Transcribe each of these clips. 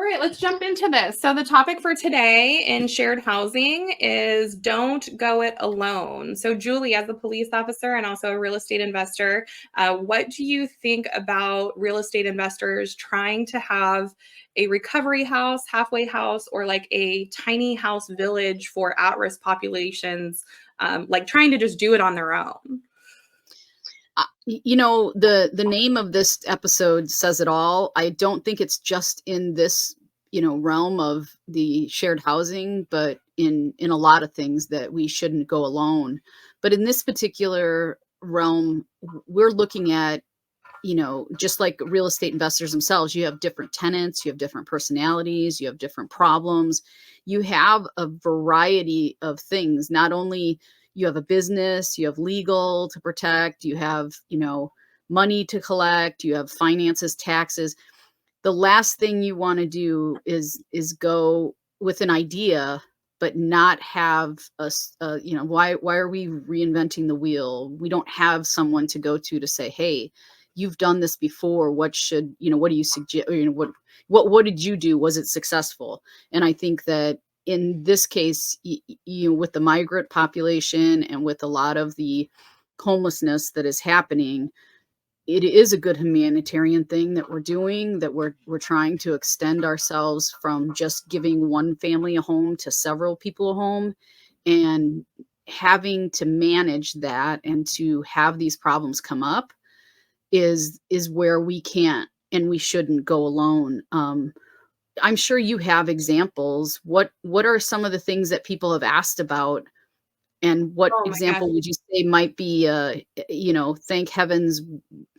right, let's jump into this. So the topic for today in shared housing is don't go it alone. So Julie, as a police officer and also a real estate investor, what do you think about real estate investors trying to have a recovery house, halfway house, or like a tiny house village for at-risk populations, like trying to just do it on their own? The name of this episode says it all. I don't think it's just in this, realm of the shared housing, but in a lot of things that we shouldn't go alone. But in this particular realm, we're looking at, just like real estate investors themselves, you have different tenants, you have different personalities, you have different problems. You have a variety of things. Not only you have a business, you have legal to protect, you have, money to collect, you have finances, taxes. The last thing you want to do is go with an idea but not have why are we reinventing the wheel? We don't have someone to go to say, hey, you've done this before. What do you suggest? What did you do? Was it successful? And I think that in this case, with the migrant population and with a lot of the homelessness that is happening, it is a good humanitarian thing that we're doing, that we're trying to extend ourselves from just giving one family a home to several people a home, and having to manage that and to have these problems come up is where we can't and we shouldn't go alone. I'm sure you have examples. What are some of the things that people have asked about, and what Oh my gosh. example would you say might be, thank heavens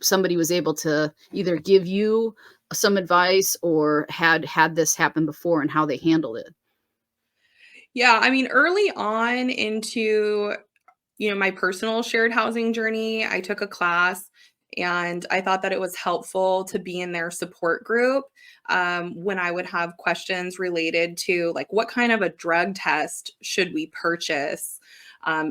somebody was able to either give you some advice or had this happen before and how they handled it? Yeah, I mean, early on into my personal shared housing journey, I took a class and I thought that it was helpful to be in their support group when I would have questions related to like what kind of a drug test should we purchase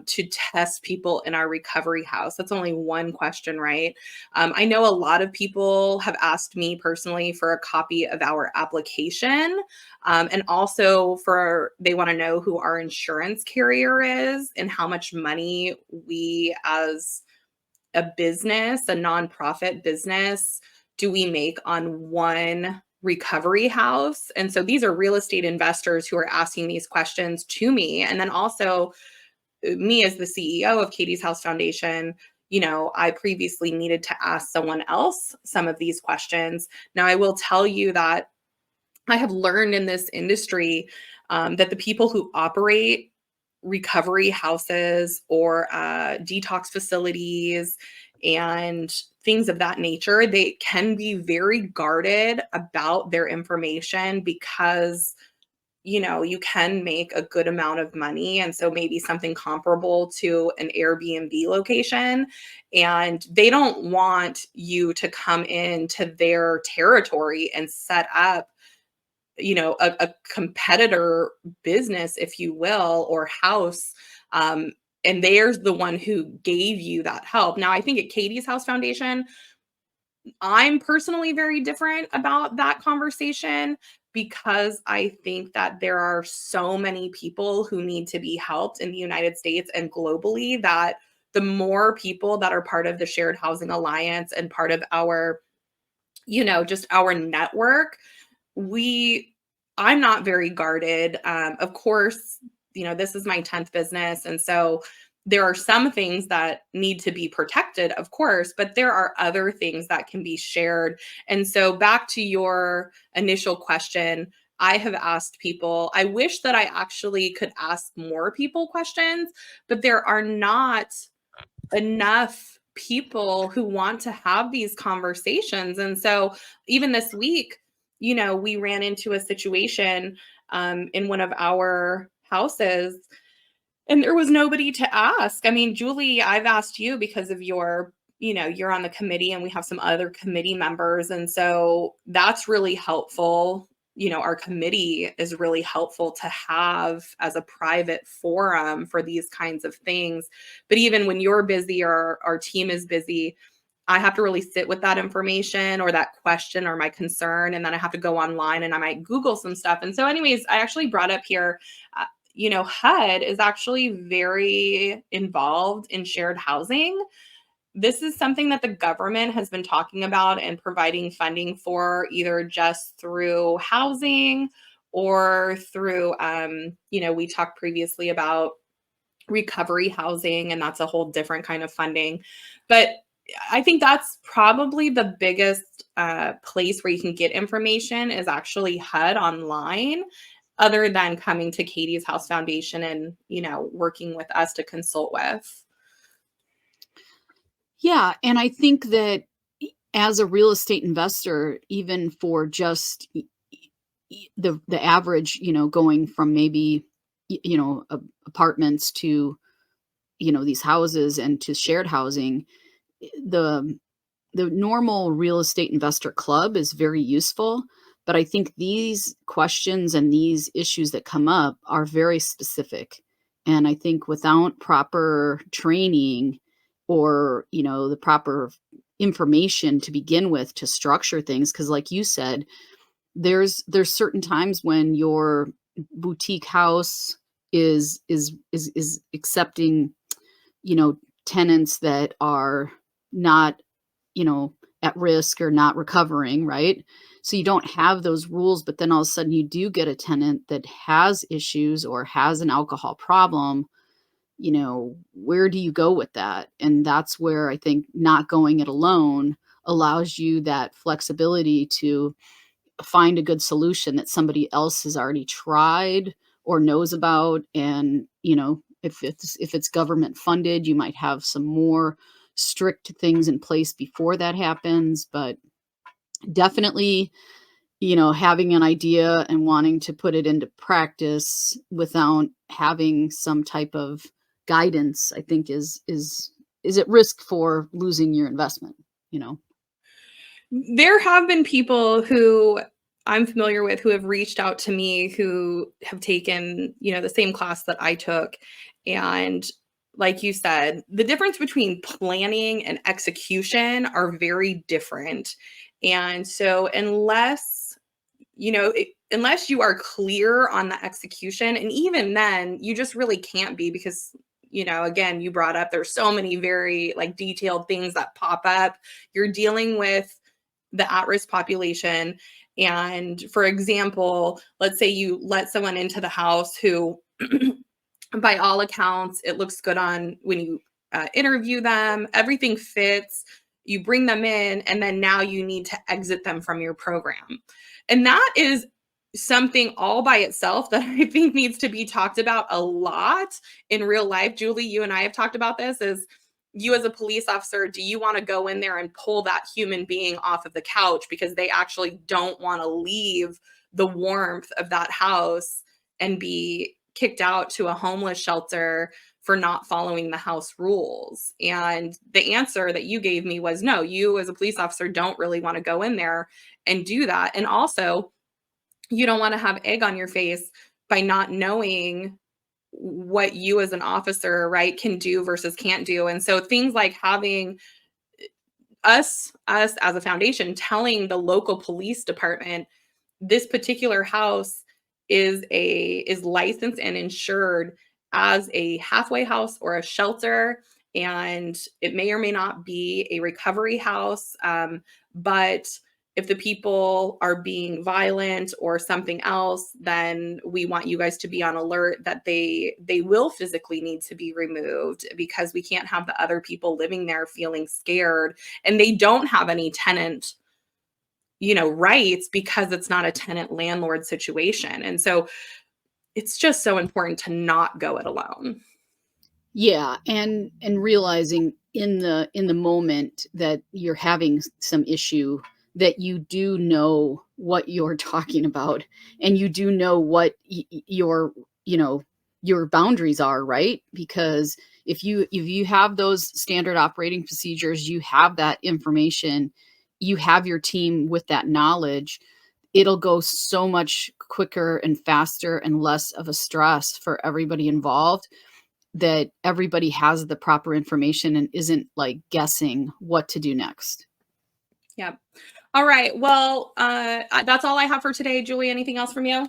to test people in our recovery house. That's only one question, right? I know a lot of people have asked me personally for a copy of our application, and also for they want to know who our insurance carrier is and how much money we as a business, a nonprofit business, do we make on one recovery house? And so these are real estate investors who are asking these questions to me. And then also me as the CEO of Katie's House Foundation, I previously needed to ask someone else some of these questions. Now, I will tell you that I have learned in this industry that the people who operate recovery houses or detox facilities and things of that nature, they can be very guarded about their information because you can make a good amount of money. And so maybe something comparable to an Airbnb location. And they don't want you to come into their territory and set up a competitor business, if you will, or house. And there's the one who gave you that help. Now, I think at Katie's House Foundation, I'm personally very different about that conversation because I think that there are so many people who need to be helped in the United States and globally that the more people that are part of the Shared Housing Alliance and part of our, just our network, we I'm not very guarded. Of course, this is my 10th business. And so there are some things that need to be protected, of course, but there are other things that can be shared. And so back to your initial question, I have asked people, I wish that I actually could ask more people questions, but there are not enough people who want to have these conversations. And so even this week, we ran into a situation in one of our houses and there was nobody to ask. I mean, Julie, I've asked you because of you're on the committee and we have some other committee members. And so that's really helpful. Our committee is really helpful to have as a private forum for these kinds of things. But even when you're busy or our team is busy, I have to really sit with that information or that question or my concern, and then I have to go online and I might Google some stuff. And so, anyways, I actually brought up here, HUD is actually very involved in shared housing. This is something that the government has been talking about and providing funding for, either just through housing or through, we talked previously about recovery housing, and that's a whole different kind of funding. But I think that's probably the biggest place where you can get information is actually HUD online, other than coming to Katie's House Foundation and, working with us to consult with. Yeah, and I think that as a real estate investor, even for just the average, going from maybe apartments to these houses and to shared housing, the the normal real estate investor club is very useful, but I think these questions and these issues that come up are very specific. And I think without proper training or, the proper information to begin with to structure things, because like you said, there's certain times when your boutique house is accepting, you know, tenants that are not, at risk or not recovering, right? So you don't have those rules, but then all of a sudden you do get a tenant that has issues or has an alcohol problem. Where do you go with that? And that's where I think not going it alone allows you that flexibility to find a good solution that somebody else has already tried or knows about. And if it's government funded, you might have some more strict things in place before that happens. But definitely, having an idea and wanting to put it into practice without having some type of guidance, I think is at risk for losing your investment, you know. There have been people who I'm familiar with who have reached out to me who have taken, the same class that I took. And like you said, the difference between planning and execution are very different. And so unless you are clear on the execution, and even then, you just really can't be because, again, you brought up there's so many very like detailed things that pop up. You're dealing with the at-risk population. And for example, let's say you let someone into the house who, by all accounts, it looks good on when you interview them, everything fits, you bring them in, and then now you need to exit them from your program. And that is something all by itself that I think needs to be talked about a lot in real life. Julie, you and I have talked about this, is you as a police officer, do you want to go in there and pull that human being off of the couch because they actually don't want to leave the warmth of that house and be kicked out to a homeless shelter for not following the house rules? And the answer that you gave me was no, you as a police officer don't really want to go in there and do that. And also, you don't want to have egg on your face by not knowing what you as an officer, right, can do versus can't do. And so things like having us as a foundation telling the local police department this particular house is licensed and insured as a halfway house or a shelter, and it may or may not be a recovery house, but if the people are being violent or something else, then we want you guys to be on alert that they will physically need to be removed, because we can't have the other people living there feeling scared and they don't have any tenant rights because it's not a tenant landlord situation. And so it's just so important to not go it alone. Yeah, and realizing in the moment that you're having some issue, that you do know what you're talking about, and you do know what your boundaries are, right? Because if you have those standard operating procedures, you have that information, you have your team with that knowledge, it'll go so much quicker and faster and less of a stress for everybody involved. that everybody has the proper information and isn't like guessing what to do next. Yep. All right. Well, that's all I have for today. Julie, anything else from you?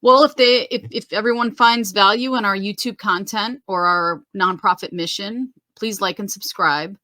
Well, if everyone finds value in our YouTube content or our nonprofit mission, please like and subscribe.